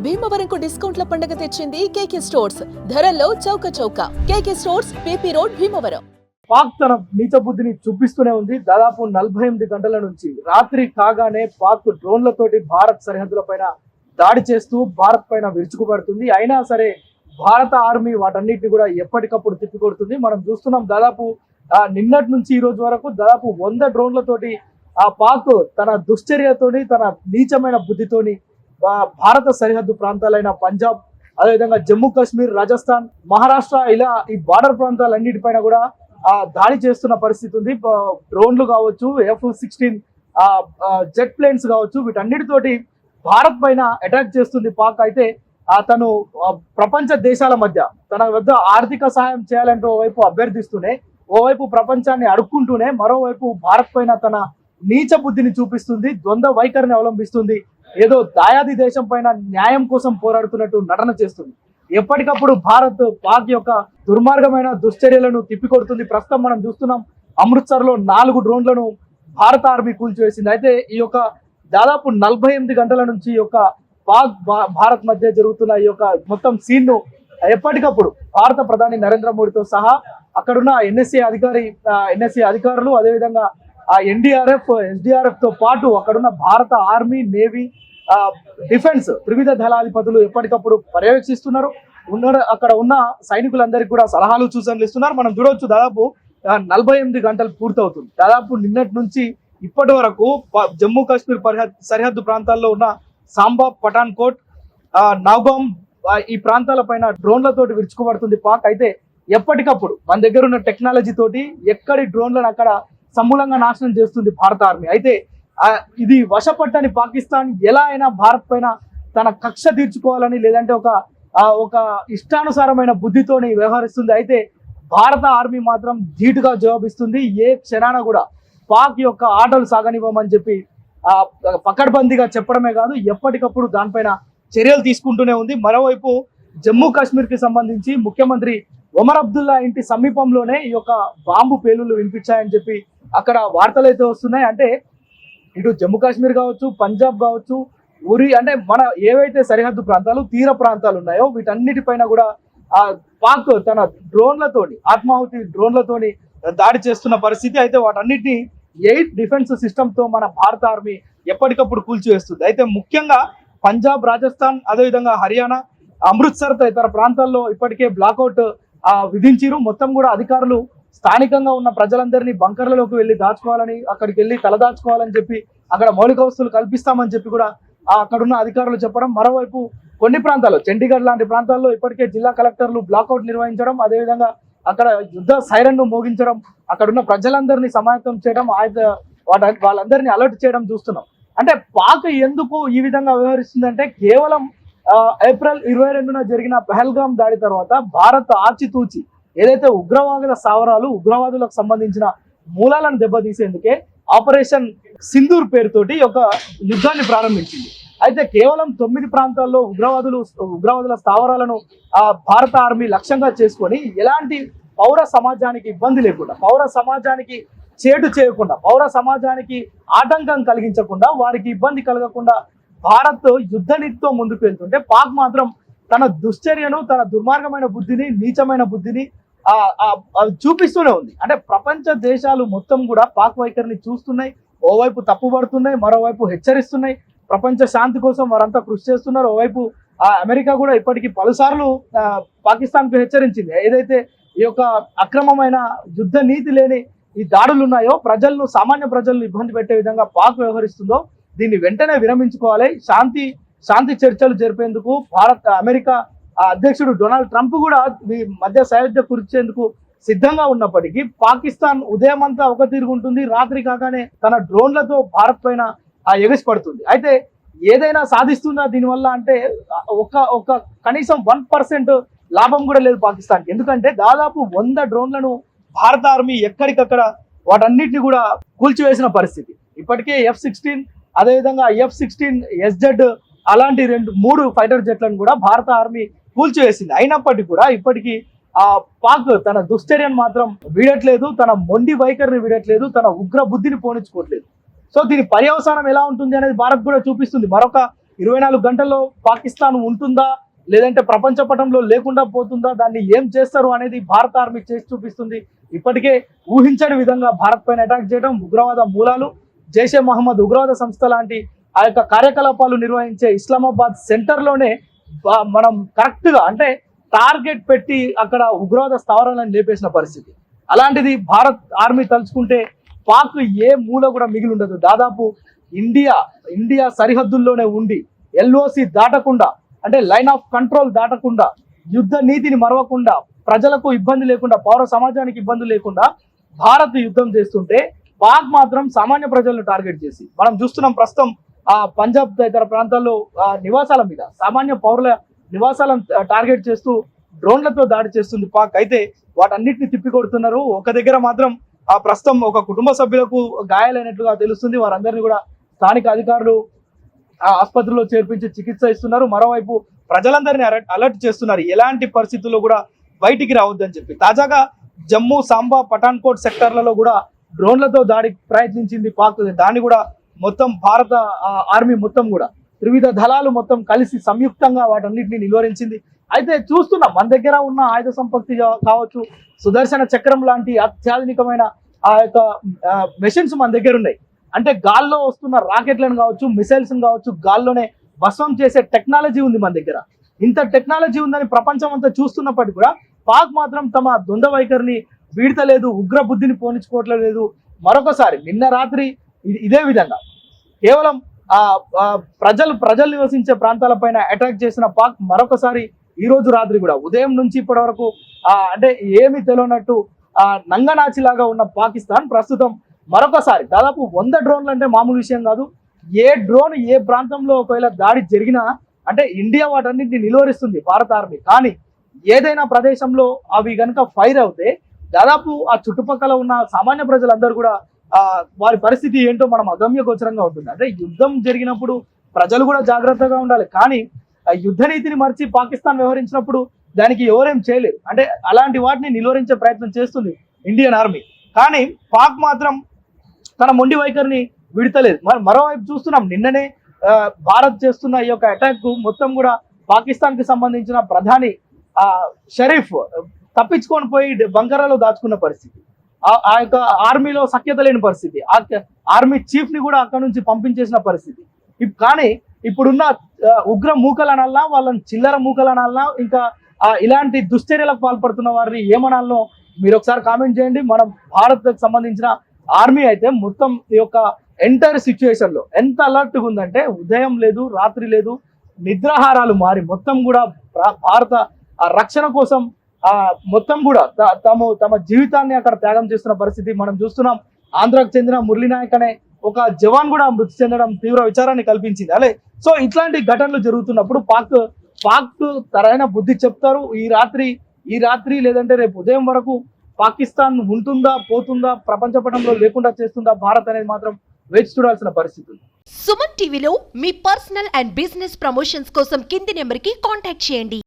భీమవరంకు డిస్కౌంట్ల పండుగ తెచ్చింది కేకే స్టోర్స్. ధరల్లో చౌక చౌక. కేకే stores, PP road, Bhimavaram. Pak తన నీచ బుద్ధిని చూపిస్తూనే ఉంది. దాదాపు 48 గంటల నుంచి రాత్రి కాగానే పాక్ డ్రోన్లతోటి భారత్ సరిహద్దుల పైన దాడి చేస్తూ భారత్ పైన విరుచుకుపడుతుంది. అయినా సరే భారత ఆర్మీ వాటన్నిటిని కూడా ఎప్పటికప్పుడు తిప్పికొడుతుంది. మనం చూస్తున్నాం దాదాపు నిన్నటి నుంచి ఈ రోజు వరకు దాదాపు 100 డ్రోన్లతోటి పాక్ తన దుశ్చర్యతోని తన నీచమైన బుద్ధితోని భారత సరిహద్దు ప్రాంతాలైన పంజాబ్, అదేవిధంగా జమ్మూ కాశ్మీర్, రాజస్థాన్, మహారాష్ట్ర ఇలా ఈ బార్డర్ ప్రాంతాలన్నిటిపైన కూడా దాడి చేస్తున్న పరిస్థితి ఉంది. డ్రోన్లు కావచ్చు, F-16 జెట్ ప్లేన్స్ కావచ్చు, వీటన్నిటితోటి భారత్ పైన అటాక్ చేస్తుంది పాక్. అయితే తను ప్రపంచ దేశాల మధ్య తన వద్ద ఆర్థిక సహాయం చేయాలంటే ఓవైపు అభ్యర్థిస్తూనే, ఓవైపు ప్రపంచాన్ని అడుక్కుంటూనే, మరోవైపు భారత్ పైన తన నీచ బుద్ధిని చూపిస్తుంది, ద్వంద్వ వైఖరిని అవలంబిస్తుంది. ఏదో దాయాది దేశం పైన న్యాయం కోసం పోరాడుతున్నట్టు నటన చేస్తుంది. ఎప్పటికప్పుడు భారత్ పాక్ యొక్క దుర్మార్గమైన దుశ్చర్యలను తిప్పికొడుతుంది. ప్రస్తుతం మనం చూస్తున్నాం అమృత్సర్ లో 4 డ్రోన్లను భారత ఆర్మీ కూల్చివేసింది. అయితే ఈ యొక్క దాదాపు 48 గంటల నుంచి ఈ యొక్క పాక్ భారత్ మధ్య జరుగుతున్న ఈ యొక్క మొత్తం సీన్ ను ఎప్పటికప్పుడు భారత ప్రధాని నరేంద్ర మోడీతో సహా అక్కడున్న ఎన్ఎస్ఏ అధికారులు, అదేవిధంగా ఎన్డీఆర్ఎఫ్, ఎస్డీఆర్ఎఫ్ తో పాటు అక్కడున్న భారత ఆర్మీ, నేవీ, డిఫెన్స్ త్రివిధ దళాధిపతులు ఎప్పటికప్పుడు పర్యవేక్షిస్తున్నారు. అక్కడ ఉన్న సైనికులందరికీ కూడా సలహాలు, సూచనలు ఇస్తున్నారు. మనం చూడవచ్చు దాదాపు 48 గంటలు పూర్తవుతుంది. దాదాపు నిన్నటి నుంచి ఇప్పటి వరకు జమ్మూ కాశ్మీర్ సరిహద్దు ప్రాంతాల్లో ఉన్న సాంబా, పఠాన్కోట్, నౌగాం ఈ ప్రాంతాల పైన డ్రోన్లతోటి విరుచుకుపడుతుంది పాక్. అయితే ఎప్పటికప్పుడు మన దగ్గర ఉన్న టెక్నాలజీ తోటి ఎక్కడి డ్రోన్లను అక్కడ సమూలంగా నాశనం చేస్తుంది భారత ఆర్మీ. అయితే ఇది వశపట్టని పాకిస్తాన్ ఎలా అయినా భారత్ పైన తన కక్ష తీర్చుకోవాలని, లేదంటే ఒక ఇష్టానుసారమైన బుద్ధితోని వ్యవహరిస్తుంది. అయితే భారత ఆర్మీ మాత్రం ధీటుగా జవాబిస్తుంది. ఏ క్షణాన కూడా పాక్ యొక్క ఆటలు సాగనివ్వమని చెప్పి పకడ్బందీగా చెప్పడమే కాదు, ఎప్పటికప్పుడు దానిపైన చర్యలు తీసుకుంటూనే ఉంది. మరోవైపు జమ్మూ కాశ్మీర్ కి సంబంధించి ముఖ్యమంత్రి ఒమర్ అబ్దుల్లా ఇంటి సమీపంలోనే ఈ యొక్క బాంబు పేలుళ్లు వినిపించాయని చెప్పి అక్కడ వార్తలు అయితే వస్తున్నాయి. అంటే ఇటు జమ్మూ కాశ్మీర్ కావచ్చు, పంజాబ్ కావచ్చు, ఉరి, అంటే మన ఏవైతే సరిహద్దు ప్రాంతాలు, తీర ప్రాంతాలు ఉన్నాయో వీటన్నిటిపైన కూడా పాక్ తన డ్రోన్లతోని, ఆత్మాహుతి డ్రోన్లతోని దాడి చేస్తున్న పరిస్థితి. అయితే వాటన్నిటిని 8 డిఫెన్స్ సిస్టమ్ తో మన భారత ఆర్మీ ఎప్పటికప్పుడు కూల్చివేస్తుంది. అయితే ముఖ్యంగా పంజాబ్, రాజస్థాన్, అదేవిధంగా హర్యానా, అమృత్సర్ తదితర ప్రాంతాల్లో ఇప్పటికే బ్లాక్అవుట్ విధించారు. మొత్తం కూడా అధికారులు స్థానికంగా ఉన్న ప్రజలందరినీ బంకర్లలోకి వెళ్ళి దాచుకోవాలని, అక్కడికి వెళ్ళి తలదాచుకోవాలని చెప్పి అక్కడ మౌలిక వసతులు కల్పిస్తామని చెప్పి కూడా అక్కడున్న అధికారులు చెప్పడం. మరోవైపు కొన్ని ప్రాంతాల్లో, చండీగఢ్ లాంటి ప్రాంతాల్లో ఇప్పటికే జిల్లా కలెక్టర్లు బ్లాక్అవుట్ నిర్వహించడం, అదేవిధంగా అక్కడ యుద్ధ సైరన్ ను మోగించడం, అక్కడున్న ప్రజలందరినీ సమాయత్తం చేయడం, వాళ్ళందరినీ అలర్ట్ చేయడం చూస్తున్నాం. అంటే పాక్ ఎందుకు ఈ విధంగా వ్యవహరిస్తుందంటే కేవలం ఏప్రిల్ 22న జరిగిన పహల్గామ్ దాడి తర్వాత భారత్ ఆచితూచి ఏదైతే ఉగ్రవాదుల స్థావరాలు, ఉగ్రవాదులకు సంబంధించిన మూలాలను దెబ్బతీసేందుకే ఆపరేషన్ సింధూర్ పేరుతోటి ఒక యుద్ధాన్ని ప్రారంభించింది. అయితే కేవలం 9 ప్రాంతాల్లో ఉగ్రవాదుల స్థావరాలను భారత ఆర్మీ లక్ష్యంగా చేసుకొని ఎలాంటి పౌర సమాజానికి ఇబ్బంది లేకుండా, పౌర సమాజానికి చేటు చేయకుండా, పౌర సమాజానికి ఆటంకం కలిగించకుండా, వారికి ఇబ్బంది కలగకుండా భారత్ యుద్ధ నీతితో ముందుకు వెళ్తుంటే పాక్ మాత్రం తన దుశ్చర్యను, తన దుర్మార్గమైన బుద్ధిని, నీచమైన బుద్ధిని చూపిస్తూనే ఉంది. అంటే ప్రపంచ దేశాలు మొత్తం కూడా పాక్ వైఖరిని చూస్తున్నాయి, ఓవైపు తప్పుపడుతున్నాయి, మరోవైపు హెచ్చరిస్తున్నాయి. ప్రపంచ శాంతి కోసం వారంతా కృషి చేస్తున్నారు. ఓవైపు అమెరికా కూడా ఇప్పటికీ పలుసార్లు పాకిస్తాన్ కు హెచ్చరించింది. ఏదైతే ఈ యొక్క అక్రమమైన యుద్ధ నీతి లేని ఈ దాడులు ఉన్నాయో, సామాన్య ప్రజలను ఇబ్బంది పెట్టే విధంగా పాక్ వ్యవహరిస్తుందో దీన్ని వెంటనే విరమించుకోవాలి. శాంతి చర్చలు జరిపేందుకు అమెరికా అధ్యక్షుడు డొనాల్డ్ ట్రంప్ కూడా ఈ మధ్య సయోధ్య కురిచేందుకు సిద్ధంగా ఉన్నప్పటికీ పాకిస్తాన్ ఉదయం అంతా ఒక తిరుగుంటుంది, రాత్రి కాగానే తన డ్రోన్లతో భారత్ పైన ఎగసిపడుతుంది. అయితే ఏదైనా సాధిస్తుందా దీనివల్ల అంటే ఒక కనీసం 1% లాభం కూడా లేదు పాకిస్తాన్. ఎందుకంటే దాదాపు 100 డ్రోన్లను భారత ఆర్మీ ఎక్కడికక్కడ వాటన్నిటిని కూడా కూల్చివేసిన పరిస్థితి. ఇప్పటికే F-16, అదేవిధంగా F-16SZ అలాంటి 3 ఫైటర్ జెట్లను కూడా భారత ఆర్మీ కూల్చివేసింది. అయినప్పటికీ కూడా ఇప్పటికీ పాక్ తన దుశ్చర్యను మాత్రం వీడట్లేదు, తన మొండి వైఖరిని వీడట్లేదు, తన ఉగ్ర బుద్ధిని పోనించుకోవట్లేదు. సో దీని పర్యవసానం ఎలా ఉంటుంది అనేది భారత్ కూడా చూపిస్తుంది. మరొక 24 గంటల్లో పాకిస్తాన్ ఉంటుందా లేదంటే ప్రపంచ పటంలో లేకుండా పోతుందా, దాన్ని ఏం చేస్తారు అనేది భారత ఆర్మీ చేసి చూపిస్తుంది. ఇప్పటికే ఊహించని విధంగా భారత్ పైన అటాక్ చేయడం, ఉగ్రవాద మూలాలు, జైషే మహమ్మద్ ఉగ్రవాద సంస్థ లాంటి ఆ యొక్క కార్యకలాపాలు నిర్వహించే ఇస్లామాబాద్ సెంటర్లోనే మనం కరెక్ట్ గా అంటే టార్గెట్ పెట్టి అక్కడ ఉగ్రవాద స్థావరాలను లేపేసిన పరిస్థితి. అలాంటిది భారత్ ఆర్మీ తలుచుకుంటే పాక్ ఏ మూల కూడా మిగిలి ఉండదు. దాదాపు ఇండియా సరిహద్దుల్లోనే ఉండి ఎల్ఓసి దాటకుండా అంటే లైన్ ఆఫ్ కంట్రోల్ దాటకుండా, యుద్ధ నీతిని మరవకుండా, ప్రజలకు ఇబ్బంది లేకుండా, పౌర సమాజానికి ఇబ్బంది లేకుండా భారత్ యుద్ధం చేస్తుంటే పాక్ మాత్రం సామాన్య ప్రజలను టార్గెట్ చేసి మనం చూస్తున్నాం. ప్రస్తుతం పంజాబ్ తదితర ప్రాంతాల్లో నివాసాల మీద, సామాన్య పౌరుల నివాసాలను టార్గెట్ చేస్తూ డ్రోన్లతో దాడి చేస్తుంది పాక్. అయితే వాటన్నిటిని తిప్పికొడుతున్నారు. ఒక దగ్గర మాత్రం ప్రస్తుతం ఒక కుటుంబ సభ్యులకు గాయాలైనట్లుగా తెలుస్తుంది. వారందరినీ కూడా స్థానిక అధికారులు ఆసుపత్రిలో చేర్పించి చికిత్స ఇస్తున్నారు. మరోవైపు ప్రజలందరినీ అలర్ట్ చేస్తున్నారు, ఎలాంటి పరిస్థితుల్లో కూడా బయటికి రావద్దని చెప్పి. తాజాగా జమ్మూ, సాంబా, పఠాన్కోట్ సెక్టర్లలో కూడా డ్రోన్లతో దాడికి ప్రయత్నించింది పాక్. దాన్ని కూడా మొత్తం భారత ఆర్మీ మొత్తం కూడా త్రివిధ దళాలు మొత్తం కలిసి సంయుక్తంగా వాటన్నిటిని నిలువరించింది. అయితే చూస్తున్నాం, మన దగ్గర ఉన్న ఆయుధ సంపత్తి కావచ్చు, సుదర్శన చక్రం లాంటి అత్యాధునికమైన ఆ యొక్క మెషిన్స్ మన దగ్గర ఉన్నాయి. అంటే గాల్లో వస్తున్న రాకెట్లను కావచ్చు, మిసైల్స్ కావచ్చు, గాల్లోనే భస్మం చేసే టెక్నాలజీ ఉంది మన దగ్గర. ఇంత టెక్నాలజీ ఉందని ప్రపంచం అంతా చూస్తున్నప్పటికీ కూడా పాక్ మాత్రం తమ ద్వంద్వ వైఖరిని వీడతలేదు, ఉగ్ర బుద్ధిని పోనించుకోవట్లేదు. మరొకసారి నిన్న రాత్రి ఇదే విధంగా కేవలం ప్రజలు నివసించే ప్రాంతాలపైన అటాక్ చేసిన పాక్ మరొకసారి ఈ రోజు రాత్రి కూడా ఉదయం నుంచి ఇప్పటి వరకు అంటే ఏమి తెలియనట్టు నంగనాచిలాగా ఉన్న పాకిస్తాన్ ప్రస్తుతం మరొకసారి దాదాపు 100 డ్రోన్లు అంటే మామూలు విషయం కాదు. ఏ డ్రోన్ ఏ ప్రాంతంలో ఒకవేళ దాడి జరిగినా అంటే ఇండియా వాటన్నిటిని నిలువరిస్తుంది భారత ఆర్మీ. కానీ ఏదైనా ప్రదేశంలో అవి కనుక ఫైర్ అవుతే దాదాపు ఆ చుట్టుపక్కల ఉన్న సామాన్య ప్రజలందరూ కూడా వారి పరిస్థితి ఏంటో మనం అగమ్య గోచరంగా ఉంటుంది. అంటే యుద్ధం జరిగినప్పుడు ప్రజలు కూడా జాగ్రత్తగా ఉండాలి. కానీ యుద్ధ నీతిని మర్చి పాకిస్తాన్ వ్యవహరించినప్పుడు దానికి ఎవరేం చేయలేరు. అంటే అలాంటి వాటిని నిలువరించే ప్రయత్నం చేస్తుంది ఇండియన్ ఆర్మీ. కానీ పాక్ మాత్రం తన మొండి వైఖరిని విడతలేదు. మరోవైపు చూస్తున్నాం, నిన్ననే భారత్ చేస్తున్న ఈ యొక్క అటాక్ మొత్తం కూడా పాకిస్తాన్ కి సంబంధించిన ప్రధాని షరీఫ్ తప్పించుకొని పోయి బంకరాలో దాచుకున్న పరిస్థితి, ఆ యొక్క ఆర్మీలో సఖ్యత లేని పరిస్థితి, ఆర్మీ చీఫ్ ని కూడా అక్కడ నుంచి పంపించేసిన పరిస్థితి. కానీ ఇప్పుడున్న ఉగ్ర మూకలనాలనా, వాళ్ళని చిల్లర మూకలనాలనా, ఇంకా ఇలాంటి దుశ్చర్యలకు పాల్పడుతున్న వారిని ఏమనాలనో మీరు ఒకసారి కామెంట్ చేయండి. మనం భారత్ సంబంధించిన ఆర్మీ అయితే మొత్తం ఈ యొక్క ఎంటైర్ సిచ్యువేషన్ లో ఎంత అలర్ట్గా ఉందంటే ఉదయం లేదు, రాత్రి లేదు, నిద్రాహారాలు మారి మొత్తం కూడా భారత రక్షణ కోసం మొత్తం కూడా తమ జీవితాన్ని అక్కడ త్యాగం చేస్తున్న పరిస్థితి మనం చూస్తున్నాం. ఆంధ్రాకు చెందిన మురళీ నాయక్ అనే ఒక జవాన్ కూడా మృతి చెందడం తీవ్ర విచారాన్ని కల్పించింది. అలే సో ఇట్లాంటి ఘటనలు జరుగుతున్నప్పుడు పాక్ తరైన బుద్ధి చెప్తారు. ఈ రాత్రి లేదంటే రేపు ఉదయం వరకు పాకిస్తాన్ ఉంటుందా పోతుందా, ప్రపంచ పటంలో లేకుండా చేస్తుందా భారత్ అనేది మాత్రం వేచి చూడాల్సిన పరిస్థితి. సుమన్ టీవీలో మీ పర్సనల్ అండ్ బిజినెస్ ప్రమోషన్స్ కోసం కింది నెంబర్కి కాంటాక్ట్ చేయండి.